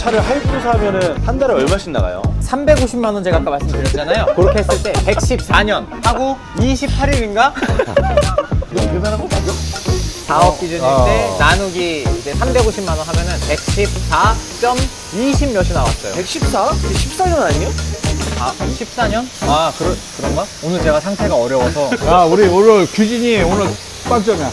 차를 할부로 사면은 한 달에 얼마씩 나가요? 350만 원 제가 아까 말씀드렸잖아요. 그렇게 했을 때 114년 하고 28일인가? 이거 계산한 거 맞아? 4억 기준일 때 나누기 이제 350만 원 하면은 114.20 몇이 나왔어요. 114? 14년 아니에요? 아, 14년? 아, 그런가? 오늘 제가 상태가 어려워서. 야, 우리 오늘 규진이 오늘 빵점이야.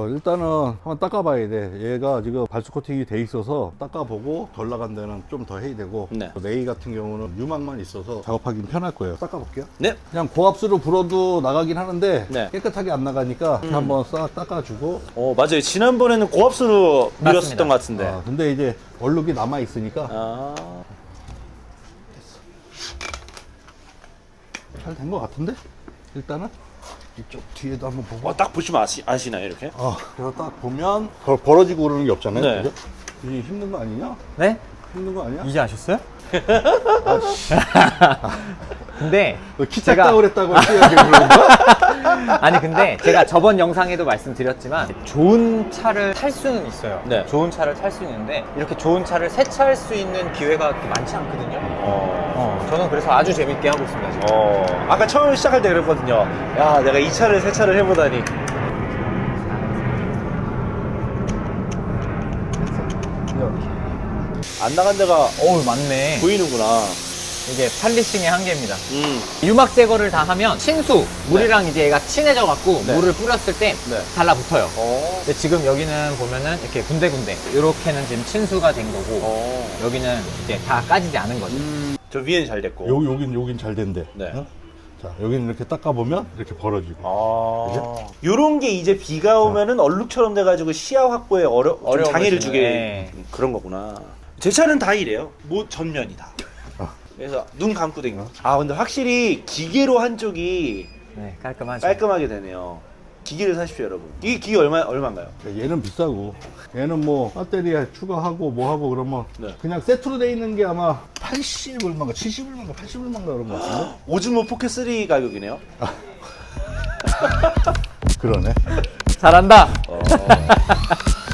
일단은 한번 닦아봐야 돼. 얘가 지금 발수 코팅이 돼 있어서 닦아보고 덜 나간 데는 좀 더 해야 되고. 네. 레이 같은 경우는 유막만 있어서 작업하기는 편할 거예요. 닦아볼게요. 네. 그냥 고압수로 불어도 나가긴 하는데 네. 깨끗하게 안 나가니까 이렇게 한번 싹 닦아주고. 맞아요. 지난번에는 고압수로 밀었었던 것 같은데. 근데 이제 얼룩이 남아 있으니까 잘 된 것 같은데? 일단은 이쪽 뒤에도 한번 보고. 딱 보시면 아시나요, 이렇게? 그래서 딱 보면 벌어지고 그러는 게 없잖아요. 네. 그죠? 이게 힘든 거 아니냐? 네? 힘든 거 아니야? 이제 아셨어요? 근데 키 작다고 그랬다고 그런 거야? 아니 근데 제가 저번 영상에도 말씀드렸지만 좋은 차를 탈 수는 있어요. 네. 좋은 차를 탈 수 있는데 이렇게 좋은 차를 세차할 수 있는 기회가 그렇게 많지 않거든요. 저는 그래서 아주 재밌게 하고 있습니다 지금. 아까 처음 시작할 때 그랬거든요. 야, 내가 이 차를 세차를 해보다니. 안 나간 데가 어우 맞네. 보이는구나. 이게 팔리싱의 한계입니다. 유막 제거를 다 하면 친수, 물이랑 이제 얘가 친해져 갖고 네. 물을 뿌렸을 때 네. 달라붙어요. 근데 지금 여기는 보면은 이렇게 군데군데 이렇게는 지금 친수가 된 거고 여기는 이제 다 까지지 않은 거죠. 저 위에는 잘 됐고. 여긴 잘 된대. 네. 자, 여기는 이렇게 닦아보면 이렇게 벌어지고. 요런 게 이제 비가 오면은 얼룩처럼 돼가지고 시야 확보에 좀 어려워지는, 장애를 주게 네. 그런 거구나. 제 차는 다 이래요. 전면이 다. 그래서 눈 감고 댕겨. 근데 확실히 기계로 한 쪽이 네, 깔끔하죠. 깔끔하게 되네요. 기계를 사십시오, 여러분. 이 기계 얼마인가요? 얘는 비싸고, 얘는 뭐 배터리 추가하고 뭐 하고 그러면 네. 그냥 세트로 돼 있는 게 아마 80얼마인가 70얼마인가 80얼마인가 그런 거 같은데? 오즈모 포켓 3 가격이네요. 그러네. 잘한다.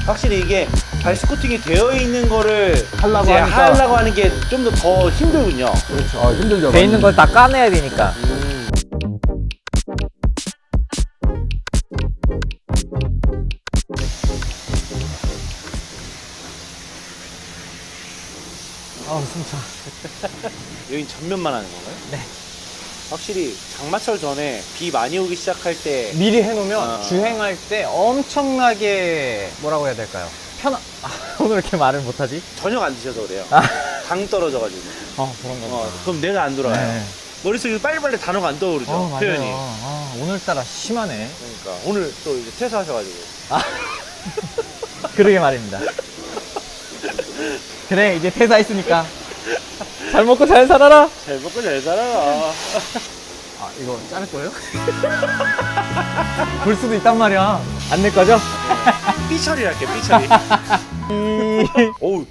확실히 이게 발스 코팅이 되어 있는 거를 하려고 이제 하니까. 하려고 하는 게 좀 더 힘들군요. 그렇죠. 힘들죠. 돼 있는 걸 다 까내야 되니까. 숨차. 여긴 전면만 하는 건가요? 네. 확실히 장마철 전에 비 많이 오기 시작할 때 미리 해놓으면 주행할 때 엄청나게 뭐라고 해야 될까요? 오늘 이렇게 말을 못하지? 저녁 안 드셔서 그래요. 당 떨어져가지고. 그런 거. 그럼 내가 안 돌아요. 네. 머릿속에 빨리빨리 단어가 안 떠오르죠. 표현이. 오늘따라 심하네. 그러니까 오늘 또 이제 퇴사하셔가지고. 그러게 말입니다. 그래, 이제 퇴사했으니까. 잘 먹고 잘 살아라. 잘 먹고 잘 살아. 이거 자를 거예요? 볼 수도 있단 말이야. 안 낼 거죠? 삐처리 할게, 삐처리. 어우,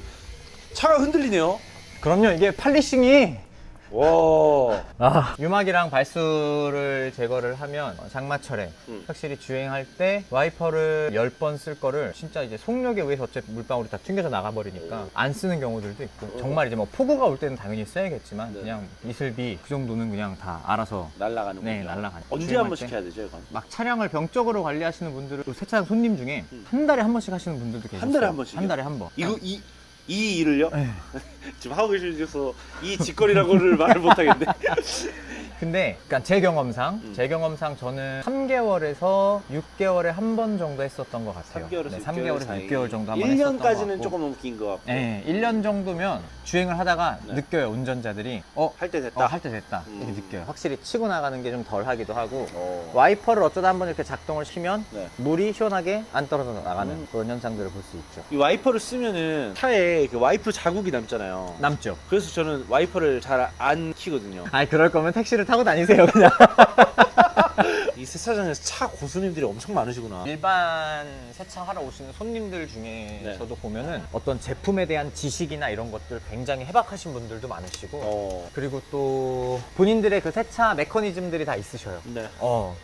차가 흔들리네요. 그럼요, 이게 팔리싱이. 와. 유막이랑 발수를 제거를 하면 장마철에 확실히 주행할 때 와이퍼를 10번 쓸 거를 진짜 이제 속력에 의해서 어차피 물방울이 다 튕겨져 나가버리니까 안 쓰는 경우들도 있고 정말 이제 뭐 폭우가 올 때는 당연히 써야겠지만 그냥 이슬비 그 정도는 그냥 다 알아서 날아가는 네, 날아가는. 언제 한 번씩 해야 되죠, 이건? 막 차량을 병적으로 관리하시는 분들은 또 세차장 손님 중에 한 달에 한 번씩 하시는 분들도 계세요. 한 달에 한 번씩이요? 한 달에 한 번. 이 일을요? 네. 지금 하고 계셔서 이 짓거리라고를 말을 못하겠네. 근데 그러니까 제 경험상 저는 3개월에서 6개월에 한 번 정도 했었던 것 같아요. 3개월에서 3개월에서 6개월 6개월 정도 한 번 했었던 것 1년까지는 같고. 조금 너무 긴 것 같고. 네, 1년 정도면 주행을 하다가 느껴요. 운전자들이 할 때 됐다. 할 때 됐다 이렇게 느껴요. 확실히 치고 나가는 게 좀 덜 하기도 하고 와이퍼를 어쩌다 한번 이렇게 작동을 시키면 네. 물이 시원하게 안 떨어져 나가는 그런 현상들을 볼 수 있죠. 이 와이퍼를 쓰면은 차에 그 와이프 자국이 남잖아요. 남죠. 그래서 저는 와이퍼를 잘 안 키거든요. 아니 그럴 거면 택시를 타고 다니세요 그냥. 이 세차장에서 차 고수님들이 엄청 많으시구나. 일반 세차하러 오시는 손님들 중에서도 보면은 어떤 제품에 대한 지식이나 이런 것들 굉장히 해박하신 분들도 많으시고 그리고 또 본인들의 그 세차 메커니즘들이 다 있으셔요. 네.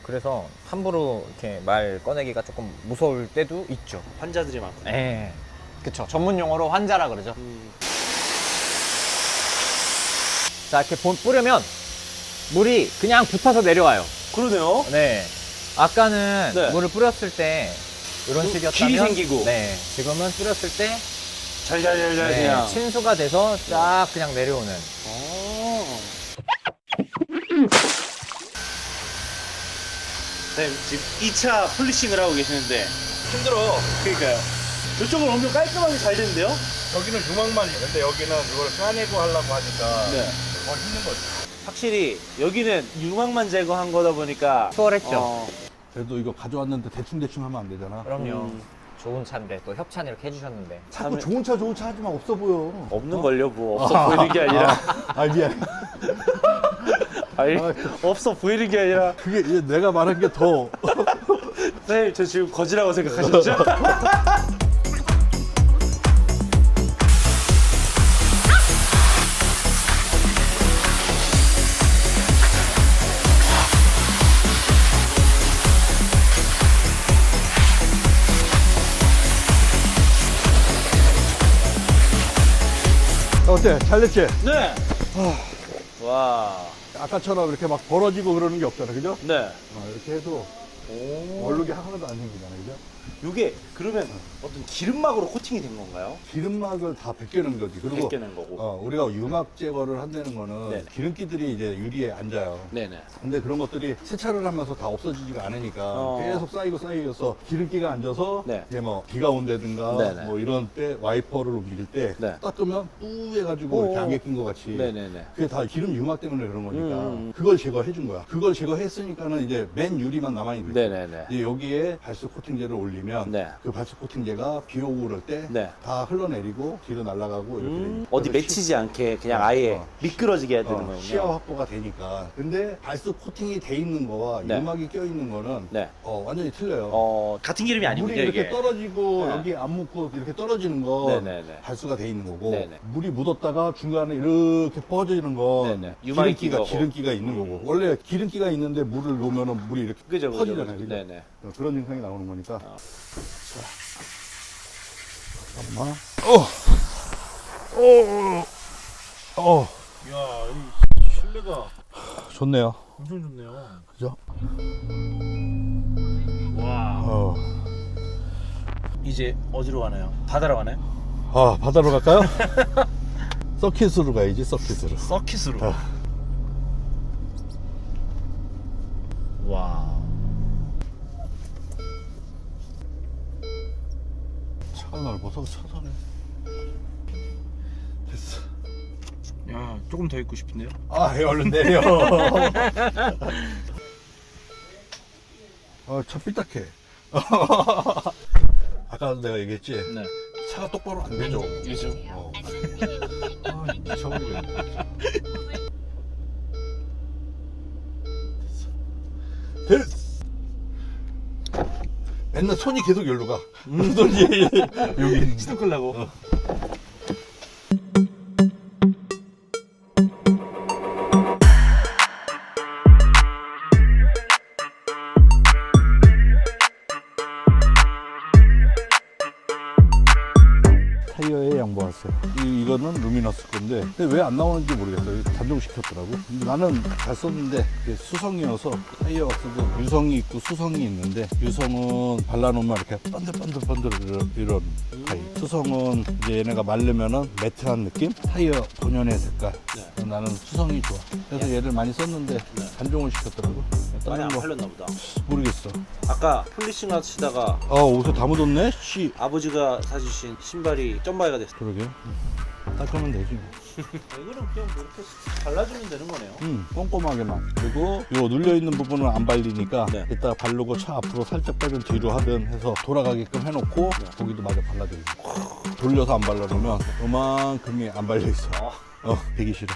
그래서 함부로 이렇게 말 꺼내기가 조금 무서울 때도 있죠. 환자들이 많고. 예. 그쵸. 전문 용어로 환자라 그러죠. 자, 이렇게 뿌리면 물이 그냥 붙어서 내려와요. 그러네요. 네. 아까는 네. 물을 뿌렸을 때 이런 식이었다면 길이 생기고. 네. 지금은 뿌렸을 때 잘잘잘잘 네, 그냥. 친수가 돼서 쫙 그냥 내려오는. 네, 지금 2차 폴리싱을 하고 계시는데 힘들어. 그러니까요. 이쪽은 엄청 깔끔하게 잘 됐는데요? 여기는 유막만이 근데 여기는 이걸 까내고 하려고 하니까 네. 더 힘든 거지. 확실히 여기는 유막만 제거한 거다 보니까 수월했죠. 그래도 이거 가져왔는데 대충 하면 안 되잖아. 그럼요. 좋은 차인데 또 협찬 이렇게 해주셨는데. 자꾸 좋은 차 하지만 없어 보여. 없는 걸요, 뭐 없어 보이는 게 아니라. 아 미안. 아니, 아, 없어 보이는 게 아니라. 그게 이제 내가 말한 게 더. 선생님, 저 지금 거지라고 생각하셨죠? 어때? 잘 됐지? 네. 와. 아까처럼 이렇게 막 벌어지고 그러는 게 없잖아, 그죠? 네. 이렇게 해도 오. 얼룩이 하나도 안 생기잖아, 그죠? 이게 그러면 어떤 기름막으로 코팅이 된 건가요? 기름막을 다 벗겨낸 거지. 그리고 벗겨낸 거고. 우리가 유막 제거를 한다는 거는 네. 기름기들이 이제 유리에 앉아요. 네네. 근데 그런 것들이 세차를 하면서 다 없어지지가 않으니까 계속 쌓이고서 기름기가 앉아서 네. 이제 뭐 비가 온다든가 네네. 뭐 이런 때 와이퍼를 움직일 때 네. 닦으면 뿌해가지고 이렇게 안개 낀 것 같이 네네네. 그게 다 기름 유막 때문에 그런 거니까 음. 그걸 제거해 준 거야. 그걸 제거했으니까는 이제 맨 유리만 남아있는 거지. 네네네. 이제 여기에 발수 코팅제를 올리면 네. 그 발수 코팅제가 비 오고 그럴 때 네. 다 흘러내리고 뒤로 날아가고 이렇게 되니까. 어디 그래서 맺히지 않게 그냥 아예 미끄러지게 해야 되는 거군요. 시야 확보가 되니까. 근데 발수 코팅이 돼 있는 거와 네. 유막이 껴 있는 거는 네. 완전히 틀려요. 같은 기름이 아니군요, 물이 이렇게 이게. 떨어지고 네. 여기 안 묻고 이렇게 떨어지는 건 네네네. 발수가 돼 있는 거고 네네. 물이 묻었다가 중간에 이렇게 퍼지는 건 네네. 유막이 낀 거고. 기름기가 있는 거고 원래 기름기가 있는데 물을 놓으면 물이 이렇게 그죠, 그죠, 퍼지잖아요. 그죠. 그죠? 네네. 그런 증상이 나오는 거니까. 잠깐만. 이야, 이 실내가 좋네요. 엄청 좋네요. 그죠? 와. 이제 어디로 가나요? 바다로 가나요? 바다로 갈까요? 서킷으로 가야지, 서킷으로. 서킷으로. 와. 차가 넓어서 차선에. 됐어. 야, 조금 더 있고 싶은데요? 얼른 내려. 차 삐딱해. 아까도 내가 얘기했지? 네. 차가 똑바로 안 되죠. 요즘. 미쳐버리겠네. 됐어. 맨날 손이 계속 여기로 가. 손이 여기 있는. 시동 끌라고. 타이어에 양보했어요. 이거는 루미너스 건데 왜 안 나오는지 모르겠어요. 단종시켰더라고. 근데 나는 잘 썼는데 이게 수성이어서 타이어 왁스도 유성이 있고 수성이 있는데 유성은 발라놓으면 이렇게 번들번들 이런 타이. 수성은 이제 얘네가 마르면은 매트한 느낌? 타이어 본연의 색깔. 나는 수성이 좋아. 그래서 얘를 많이 썼는데 단종을 시켰더라고. 많이 안 다른 거 팔렸나 보다. 모르겠어. 아까 폴리싱 하시다가 옷에 다 묻었네? 씨. 아버지가 사주신 신발이 점바이가 됐어요. 그러게. 닦으면 되지 뭐. 이거는 그냥 뭐 이렇게 발라주면 되는 거네요. 꼼꼼하게만. 그리고 요 눌려있는 부분은 안 발리니까 네. 이따가 바르고 차 앞으로 살짝 빼든 뒤로 하든 해서 돌아가게끔 해놓고 거기도 마저 발라드리고 돌려서 안 발라놓으면 요만큼이 안 발려있어. 되기 싫어.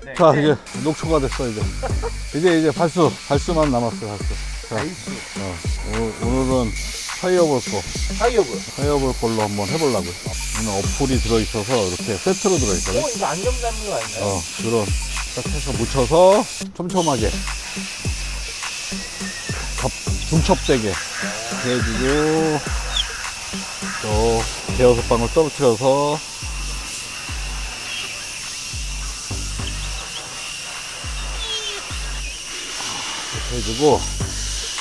네. 자 이제 녹초가 됐어 이제 발수만 남았어. 자, 오늘은 타이어 볼 타이어볼. 걸로 한번 해보려고요. 오늘 어플이 들어있어서 이렇게 세트로 들어있거든. 이거 안경 잡는 거 아닌가요? 그런 딱 해서 묻혀서 촘촘하게 중첩되게 해주고 또 대여섯 방울 떨어뜨려서 이렇게 해주고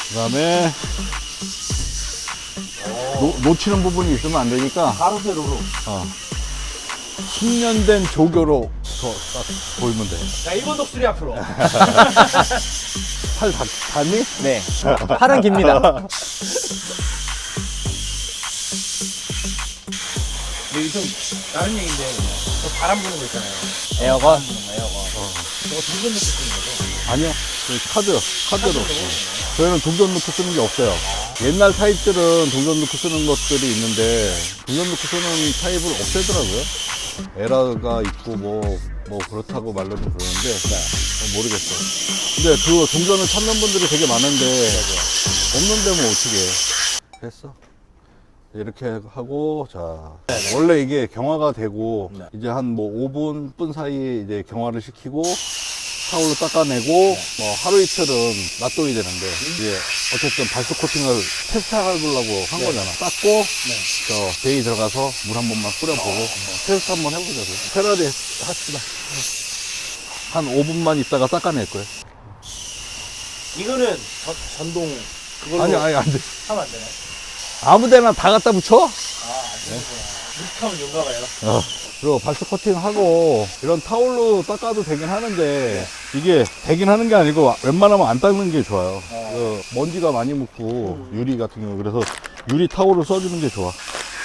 그 다음에 놓치는 부분이 있으면 안 되니까 바로 세로로. 숙련된 조교로 딱 보이면 돼. 자, 1번 독수리 앞으로. 팔 닿니? 네. 팔은 깁니다. 근데 좀 다른 얘기인데 저 바람 부는 거 있잖아요. 에어건. 저거 동전 넣고 쓰는 거죠? 아니요. 카드로. 저희는 동전 넣고 쓰는 게 없어요. 옛날 타입들은 동전 넣고 쓰는 것들이 있는데 동전 넣고 쓰는 타입을 없애더라고요. 에러가 있고 뭐 그렇다고 말로는 그러는데 모르겠어요. 근데 그 동전을 찾는 분들이 되게 많은데 없는데 뭐 어떻게 해. 됐어. 이렇게 하고 자 원래 이게 경화가 되고 이제 한 뭐 5분 분 사이에 이제 경화를 시키고 타올로 닦아내고 뭐 하루 이틀은 놔둬야 되는데 이제 어쨌든 발수 코팅을 테스트하려고 한 거잖아. 닦고 저 베이 들어가서 물 한 번만 뿌려보고 테스트 한번 해보자고요. 편하게 합시다. 한 5분만 있다가 닦아낼 거예요. 이거는 전동 그걸로 아니 안 돼. 하면 안 되나요? 아무데나 다 갖다 붙여. 안 되는구나. 무식하면 용감해요. 그리고 발수 코팅하고 이런 타올로 닦아도 되긴 하는데 이게 되긴 하는 게 아니고 웬만하면 안 닦는 게 좋아요. 그 먼지가 많이 묻고 유리 같은 경우 그래서 유리 타올을 써주는 게 좋아.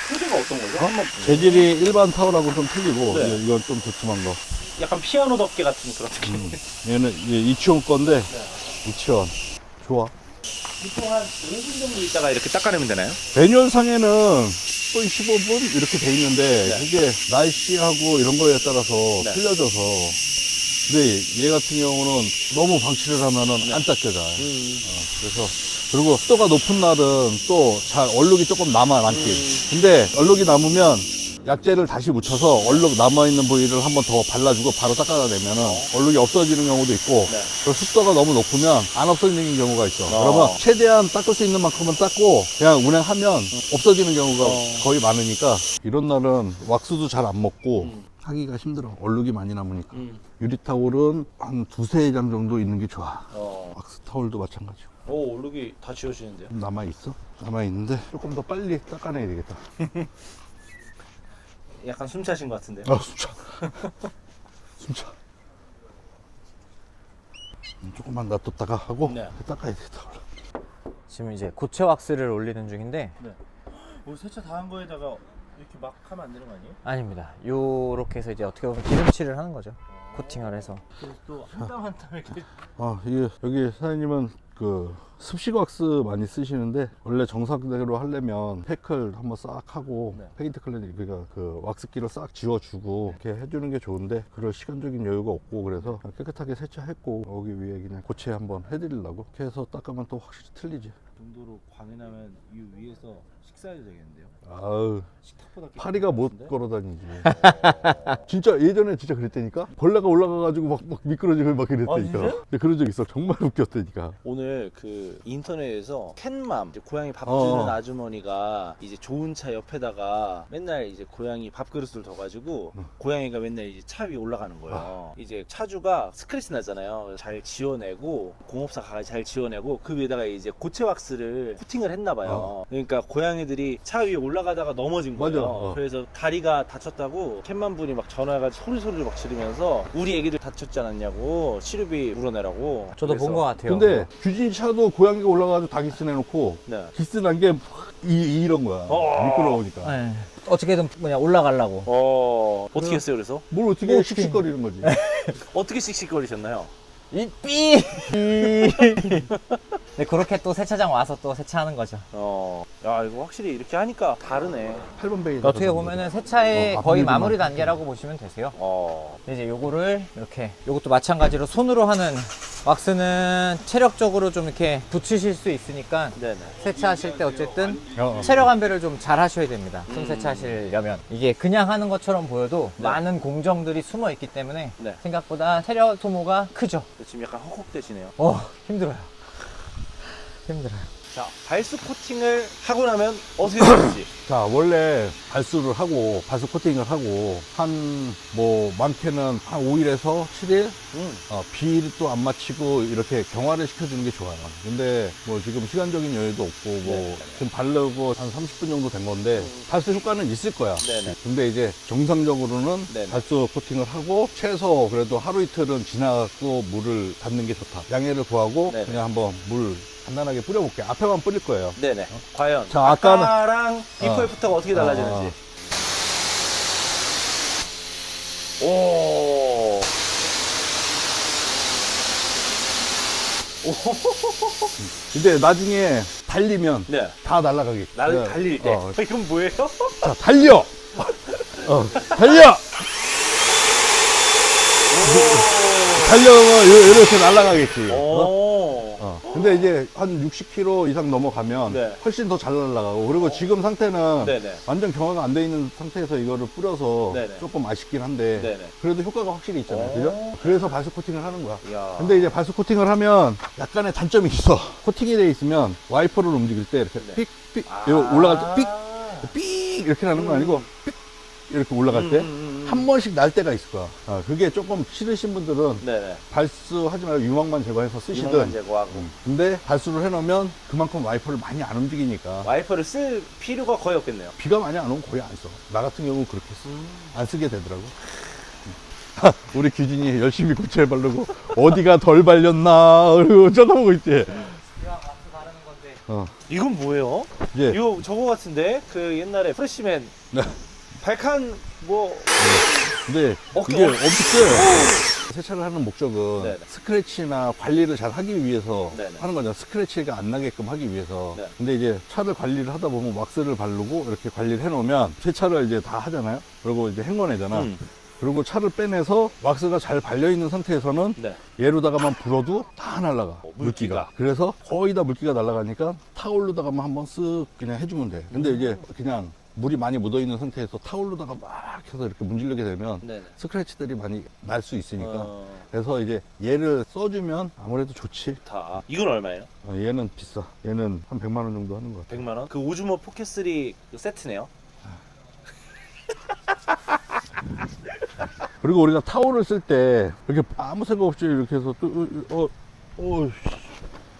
소재가 어떤 거죠? 한번 재질이 일반 타올하고 좀 틀리고 네. 이건 좀 두툼한 거. 약간 피아노 덮개 같은 그런 느낌. 얘는 이치온 건데 이치온 좋아. 보통 한 5분 정도 있다가 이렇게 닦아내면 되나요? 매뉴얼상에는 거의 15분 이렇게 돼 있는데 이게 날씨하고 이런 거에 따라서 틀려져서 근데 얘 같은 경우는 너무 방치를 하면은 안 닦여져. 그래서 그리고 습도가 높은 날은 또 잘 얼룩이 조금 남긴. 근데 얼룩이 남으면 약재를 다시 묻혀서 얼룩 남아있는 부위를 한번 더 발라주고 바로 닦아내면은 얼룩이 없어지는 경우도 있고 그리고 습도가 너무 높으면 안 없어지는 경우가 있어. 그러면 최대한 닦을 수 있는 만큼은 닦고 그냥 운행하면 없어지는 경우가 거의 많으니까 이런 날은 왁스도 잘 안 먹고 하기가 힘들어. 얼룩이 많이 남으니까. 유리 타올은 한 두세 장 정도 있는 게 좋아. 왁스 타올도 마찬가지고. 오, 얼룩이 다 지워지는데요? 남아있어? 남아있는데 조금 더 빨리 닦아내야 되겠다. 약간 숨 차신 것 같은데요? 숨차. 숨차. 조금만 놔뒀다가 하고 닦아야 되겠다. 지금 이제 고체 왁스를 올리는 중인데 뭐 세차 다 한 거에다가 이렇게 막 하면 안 되는 거 아니에요? 아닙니다. 요렇게 해서 이제 어떻게 보면 기름칠을 하는 거죠. 코팅을 해서. 그래서 또 한 땀 한 땀 이렇게 이게 여기 사장님은 그 습식 왁스 많이 쓰시는데 원래 정상대로 하려면 팩을 한번 싹 하고 페인트 클렌징 그러니까 그 왁스기를 싹 지워주고 이렇게 해주는 게 좋은데 그럴 시간적인 여유가 없고 그래서 깨끗하게 세차했고 여기 위에 그냥 고체 한번 해드리려고 이렇게 해서 닦으면 또 확실히 틀리지. 정도로 광이 나면 이 위에서 식사해도 되겠는데요? 아우 식탁보다 파리가 못 걸어다니지. 진짜 예전에 진짜 그랬다니까 벌레가 올라가가지고 막 미끄러지고 막 그랬다니까. 진짜요? 근데 그런 적 있어. 정말 웃겼다니까. 오늘 그 인터넷에서 캔맘 이제 고양이 밥 주는 어. 아주머니가 이제 좋은 차 옆에다가 맨날 이제 고양이 밥그릇을 둬가지고 고양이가 맨날 이제 차 위에 올라가는 거예요. 이제 차주가 스크래치 나잖아요. 잘 지워내고 공업사 가서 잘 지워내고 그 위에다가 이제 고체 왁스를 코팅을 했나봐요. 그러니까 고양이들이 차 위에 올라가다가 넘어진 거예요. 맞아. 그래서 다리가 다쳤다고 캔맘 분이 막 전화해가지고 소리를 막 지르면서 우리 애기들 다쳤지 않았냐고 치료비 물어내라고. 저도 본 것 같아요. 근데 규진 차도 고양이가 올라가가지고 다 기스내놓고 네. 기스난 게 이런 거야. 미끄러우니까. 네. 어떻게든 그냥 올라가려고. 어떻게 했어요 그래서? 뭘 어떻게 씩씩거리는 거지. 어떻게 씩씩거리셨나요? 이 삐! 네, 그렇게 또 세차장 와서 또 세차하는 거죠. 야 이거 확실히 이렇게 하니까 다르네. 8번 베이. 어떻게 보면은 세차의 어, 거의 앞뒤로만. 마무리 단계라고 보시면 되세요. 근데 이제 요거를 이렇게, 요것도 마찬가지로 손으로 하는 왁스는 체력적으로 좀 이렇게 붙이실 수 있으니까 네네. 세차하실 때 어쨌든 어. 체력 안배를 좀 잘 하셔야 됩니다. 손 세차하시려면. 이게 그냥 하는 것처럼 보여도 네. 많은 공정들이 숨어 있기 때문에 네. 생각보다 체력 소모가 크죠. 지금 약간 헉헉대시네요. 힘들어요. 힘들어요. 자, 발수 코팅을 하고 나면 어떻게 되는지. 자, 원래 발수를 하고 발수 코팅을 하고 한 뭐 많게는 한 5일에서 7일 비를 또 안 맞히고 이렇게 경화를 시켜주는 게 좋아요. 근데 뭐 지금 시간적인 여유도 없고 뭐 네. 지금 바르고 한 30분 정도 된 건데 발수 효과는 있을 거야. 네네. 근데 이제 정상적으로는 네네. 발수 코팅을 하고 최소 그래도 하루 이틀은 지나고 물을 닿는 게 좋다. 양해를 구하고 네네. 그냥 한번 물 간단하게 뿌려볼게요. 앞에만 뿌릴 거예요. 네네. 과연 자, 아까는- 아까랑 비포 애프터가 어떻게 달라지는지. 오. 근데 나중에 달리면 네. 다 날아가게. 나를 네. 달릴 때. 이건 뭐예요? 자, 달려! 달려! 달려면 이렇게 날아가겠지. 오. 근데 이제 한 60km 이상 넘어가면 네. 훨씬 더 잘 날아가고 그리고 지금 상태는 네네. 완전 경화가 안 돼 있는 상태에서 이거를 뿌려서 네네. 조금 아쉽긴 한데 네네. 그래도 효과가 확실히 있잖아요. 오. 그죠? 그래서 발수 코팅을 하는 거야. 이야. 근데 이제 발수 코팅을 하면 약간의 단점이 있어. 코팅이 돼 있으면 와이퍼를 움직일 때 이렇게 네. 삑, 삑, 이거 올라갈 때 삑, 삑 이렇게 나는 거 아니고 삑 이렇게 올라갈 때 한 번씩 날 때가 있을 거야. 그게 조금 싫으신 분들은 네네. 발수하지 말고 유막만 제거해서 이만만 쓰시든. 제거하고. 근데 발수를 해놓으면 그만큼 와이퍼를 많이 안 움직이니까 와이퍼를 쓸 필요가 거의 없겠네요. 비가 많이 안 오면 거의 안 써. 나 같은 경우는 그렇게 써. 안 쓰게 되더라고. 우리 규진이 열심히 고체 바르고 어디가 덜 발렸나 그리고 쳐다보고 있지. 이왕 왁스 바르는 건데 이건 뭐예요? 이제 이거 저거 같은데? 그 옛날에 프레시맨 네. 발칸 뭐 근데 어깨, 이게 어. 엄청 세. 세차를 하는 목적은 네네. 스크래치나 관리를 잘 하기 위해서 네네. 하는 거잖아. 스크래치가 안 나게끔 하기 위해서. 네. 근데 이제 차를 관리를 하다 보면 왁스를 바르고 이렇게 관리를 해놓으면 세차를 이제 다 하잖아요. 그리고 이제 헹궈내잖아. 그리고 차를 빼내서 왁스가 잘 발려있는 상태에서는 네. 얘로다가만 불어도 다 날아가. 물기가. 그래서 거의 다 물기가 날아가니까 타올로다가만 한번 쓱 그냥 해주면 돼. 근데 이제 그냥 물이 많이 묻어있는 상태에서 타올로다가 막 해서 이렇게 문지르게 되면 네네. 스크래치들이 많이 날 수 있으니까. 어, 그래서 이제 얘를 써주면 아무래도 좋지. 다. 이건 얼마예요? 얘는 비싸. 얘는 한 100만 원 정도 하는 것 같아. 100만 원? 그 오즈모 포켓3 그 세트네요. 그리고 우리가 타올을 쓸 때 이렇게 아무 생각 없이 이렇게 해서 또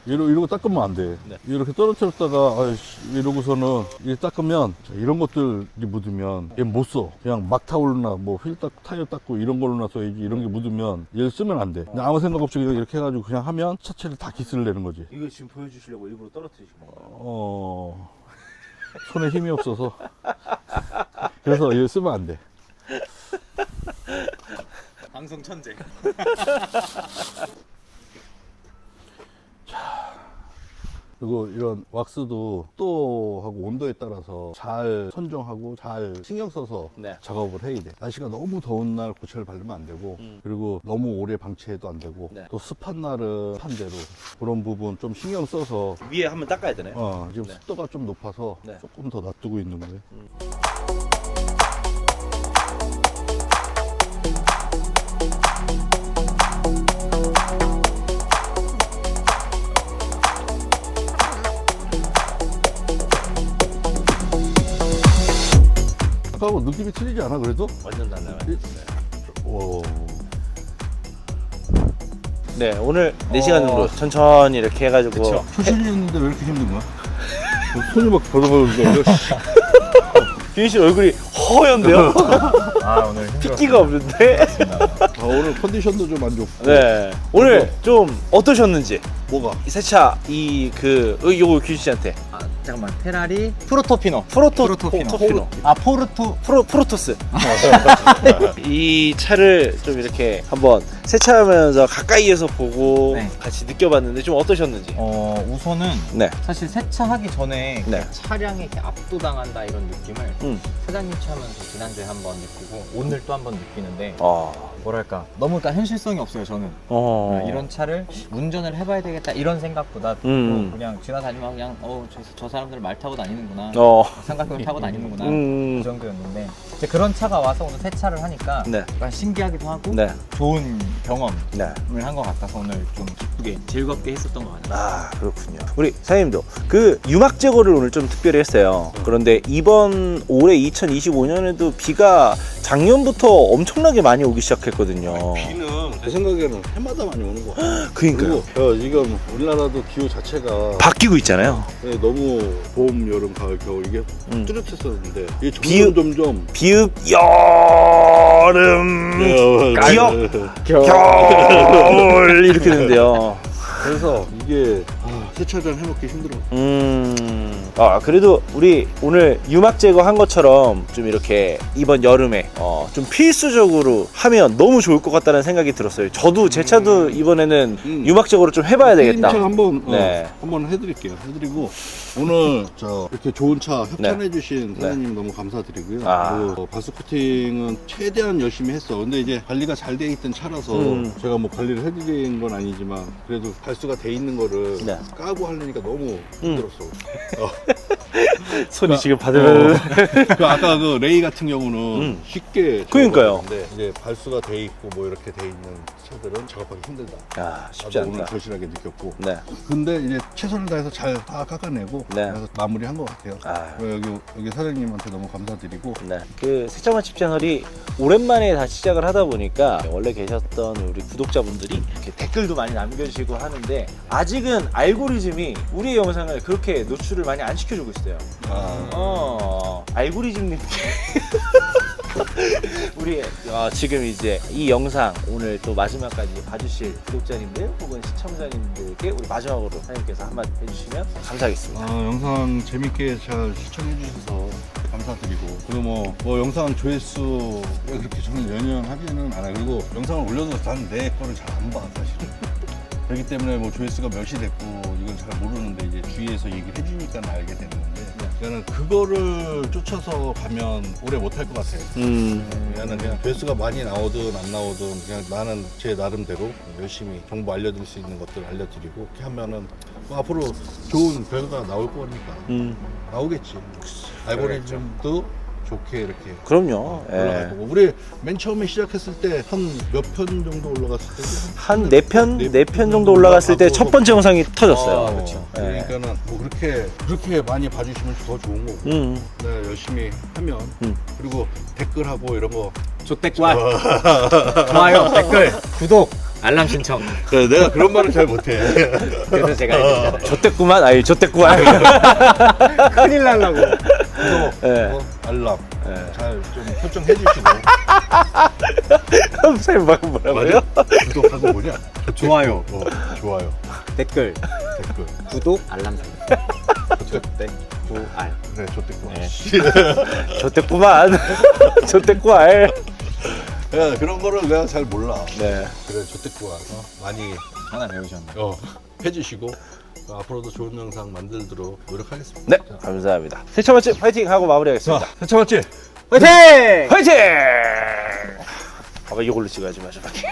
이러고 닦으면 안 돼. 네. 이렇게 떨어뜨렸다가 아이씨 이러고서는 이렇게 닦으면 자, 이런 것들이 묻으면 얘 못 써. 그냥 막 타올나 뭐 휠 닦고 타이어 닦고 이런 걸로나 써야지. 이런 게 묻으면 얘를 쓰면 안 돼. 근데 아무 생각 없이 그냥 이렇게 해가지고 그냥 하면 차체를 다 기스를 내는 거지. 이거 지금 보여주시려고 일부러 떨어뜨리신 건가요? 손에 힘이 없어서 그래서 얘를 쓰면 안 돼. 방송 천재. 그리고 이런 왁스도 또 하고 온도에 따라서 잘 선정하고 잘 신경 써서 네. 작업을 해야 돼. 날씨가 너무 더운 날 고체를 바르면 안 되고 그리고 너무 오래 방치해도 안 되고 네. 또 습한 날은 습한 대로 그런 부분 좀 신경 써서 위에 한번 닦아야 되나요? 지금 네. 습도가 좀 높아서 네. 조금 더 놔두고 있는 거예요. 아까하고 느낌이 틀리지 않아 그래도? 완전 달라요. 오. 네, 오늘 4시간 정도 천천히 이렇게 해가지고. 초실리는데 왜 이렇게 힘든 거야? 손이 막 벌어버리는 거야. 규인 씨 얼굴이 허연데요? 오늘 힘들었어요. 핏기가 없는데? 오늘 컨디션도 좀 안 좋고. 네. 오늘 좀 어떠셨는지. 뭐가? 이 세차, 요거 규인 씨한테. 잠깐만. 페라리 프로토피노. 프로토피노. 프로토스. 이 차를 좀 이렇게 한번 세차하면서 가까이에서 보고 네. 같이 느껴봤는데 좀 어떠셨는지. 우선은 네. 사실 세차하기 전에 네. 차량에 이렇게 압도당한다 이런 느낌을 음. 사장님 차 하면서 지난주에 한번 느끼고 해가지고 오늘 또 한 번 느끼는데 어. 뭐랄까 너무 그러니까 현실성이 없어요 저는. 이런 차를 운전을 해봐야 되겠다 이런 생각보다 그냥 지나다니면 그냥 저 사람들 말 타고 다니는구나, 삼각형을 타고 다니는구나 그 정도였는데 이제 그런 차가 와서 오늘 세차를 하니까 네. 약간 신기하기도 하고 네. 좋은 경험을 네. 한 것 같아서 오늘 좀 기쁘게 즐겁게 했었던 것 같아요. 아, 그렇군요. 우리 사장님도 그 유막 제거를 오늘 좀 특별히 했어요. 그런데 이번 올해 2025년에도 비가 작년부터 엄청나게 많이 오기 시작했거든요. 비는 제 생각에는 해마다 많이 오는 거 같아요. 그러니까요. 그리고 지금 우리나라도 기후 자체가 바뀌고 있잖아요. 너무 봄, 여름, 가을, 겨울 이게 뚜렷했었는데 이게 비읍. 점점 비읍 여름 기억 겨울 이렇게 되는데요. 그래서 이게 세차장 해먹기 힘들어. 그래도 우리 오늘 유막 제거한 것처럼 좀 이렇게 이번 여름에 좀 필수적으로 하면 너무 좋을 것 같다는 생각이 들었어요. 저도 제 차도 이번에는 유막 제거를 좀 해봐야 되겠다. 차 한번 네. 한번 해드릴게요. 해드리고 오늘 이렇게 좋은 차 협찬해주신 네. 사장님 너무 감사드리고요. 아. 그리고 바스 코팅은 최대한 열심히 했어. 근데 이제 관리가 잘 돼 있던 차라서 제가 뭐 관리를 해드린 건 아니지만 그래도 발수가 돼 있는 거를 네. 까고 하려니까 너무 힘들었어. 손이 지금 받으면 그 아까 그 레이 같은 경우는 쉽게 그러니까요. 작업하는데 이제 발수가 돼 있고 뭐 이렇게 돼 있는 차들은 작업하기 힘들다. 야, 쉽지 나도 오늘 않다. 절실하게 느꼈고. 네. 근데 이제 최선을 다해서 잘 다 깎아내고 네. 그래서 마무리한 것 같아요. 여기 사장님한테 너무 감사드리고. 네. 그 세차 맛집 채널이 오랜만에 다시 시작을 하다 보니까 원래 계셨던 우리 구독자분들이 이렇게 댓글도 많이 남겨주시고 하는데 아직은 알고리즘이 우리의 영상을 그렇게 노출을 많이 안 시켜주고 있어요. 알고리즘님 우리 지금 이제 이 영상 오늘 또 마지막까지 봐주실 구독자님들 혹은 시청자님들께 우리 마지막으로 사장님께서 한마디 해주시면 감사하겠습니다. 영상 재밌게 잘 시청해 주셔서 감사드리고 그리고 뭐 영상 조회수 그렇게 저는 연연하지는 않아요. 그리고 영상을 올려도 난 내 거를 잘 안 봐 사실은. 그렇기 때문에 뭐 조회수가 몇이 됐고 이건 잘 모르는데 이제 주위에서 얘기를 해주니까 알게 되는 건데 나는 그거를 쫓아서 가면 오래 못 할 것 같아요. 나는 그냥 조회수가 많이 나오든 안 나오든 그냥 나는 제 나름대로 열심히 정보 알려드릴 수 있는 것들 알려드리고 이렇게 하면은 뭐 앞으로 좋은 결과가 나올 거니까 나오겠지. 알고리즘도 좋게 이렇게 그럼요. 올라갈 거고. 우리 맨 처음에 시작했을 때 한 몇 편 정도 올라갔을 때? 한 4편 정도 올라갔을 때 첫 번째 영상이 터졌어요. 그렇죠. 그러니까는 뭐 그렇게 많이 봐주시면 더 좋은 거고. 네, 열심히 하면 그리고 댓글하고 이런 거. 조댓글, 좋아요, 댓글, 구독, 알람 신청. 그래, 내가 그런 말을 잘 못해. 그래서 제가 해드리잖아요. 좆됐구만. 아니 좆됐구만. 큰일 날라고. 구독, 알람 잘 좀 설정해 주시고. 선생님 방금 뭐라고요? 구독하고 뭐냐? 좋아요, 좋아요. 댓글, 구독, 알람 설정. 그래, 좋댔구나. 좆됐구만. 좆됐구알. 야, 그런 거를 내가 잘 몰라. 네. 그래, 좋댔구나. 많이 하나 배우셨네. 해주시고 앞으로도 좋은 영상 만들도록 노력하겠습니다. 네, 감사합니다. 세차 맛집 파이팅 하고 마무리하겠습니다. 세차 맞지? 파이팅! 파이팅! 아마 이걸로 찍어야지 마지막에.